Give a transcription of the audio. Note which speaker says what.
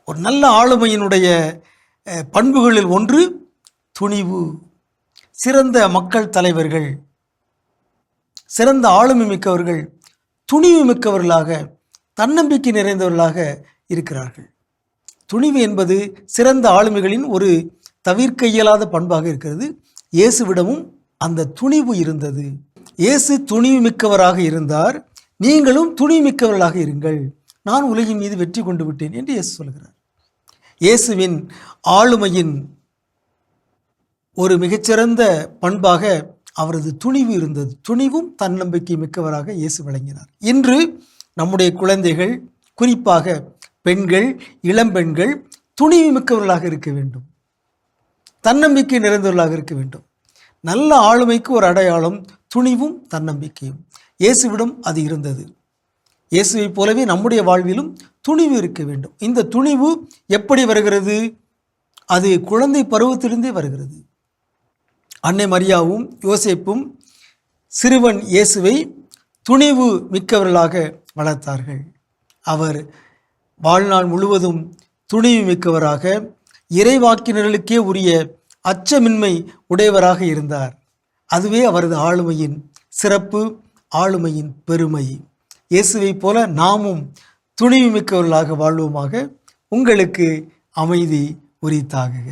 Speaker 1: ஒரு நல்ல ஆளுமையினுடைய பண்புகளில் ஒன்று துணிவு. சிறந்த மக்கள் தலைவர்கள், சிறந்த ஆளுமை மிக்கவர்கள் துணிவு மிக்கவர்களாக, தன்னம்பிக்கை நிறைந்தவர்களாக இருக்கிறார்கள். துணிவு என்பது சிறந்த ஆளுமைகளின் ஒரு தவிர்க்க இயலாத பண்பாக இருக்கிறது. இயேசுவிடமும் அந்த துணிவு இருந்தது. இயேசு துணிவு மிக்கவராக இருந்தார். நீங்களும் துணிவு மிக்கவர்களாக இருங்கள், நான் உலகின் மீது வெற்றி கொண்டு விட்டேன் என்று இயேசு சொல்கிறார். இயேசுவின் ஆளுமையின் ஒரு மிகச்சிறந்த பண்பாக அவரது துணிவு இருந்தது. துணிவும் தன்னம்பிக்கை மிக்கவராக இயேசு விளங்கினார். இன்று நம்முடைய குழந்தைகள், குறிப்பாக பெண்கள், இளம்பெண்கள் துணிவு மிக்கவர்களாக இருக்க வேண்டும், தன்னம்பிக்கை நிறைந்தவர்களாக இருக்க வேண்டும். நல்ல ஆளுமைக்கு ஒரு அடையாளம் துணிவும் தன்னம்பிக்கையும். இயேசுவிடம் அது இருந்தது. இயேசுவை போலவே நம்முடைய வாழ்விலும் துணிவு இருக்க வேண்டும். இந்த துணிவு எப்படி வருகிறது? அது குழந்தை பருவத்திலிருந்தே வருகிறது. அன்னை மரியாவும் யோசேப்பும் சிறுவன் இயேசுவை துணிவு மிக்கவர்களாக வளர்த்தார்கள். அவர் வாழ்நாள் முழுவதும் துணிவு மிக்கவராக, இறைவாக்கினர்களுக்கே உரிய அச்சமின்மை உடையவராக இருந்தார். அதுவே அவரது ஆளுமையின் சிறப்பு, ஆளுமையின் பெருமை. இயேசுவை போல நாமும் துணிவு மிக்கவர்களாக வாழ்வோமாக. உங்களுக்கு அமைதி உரித்தாகுக.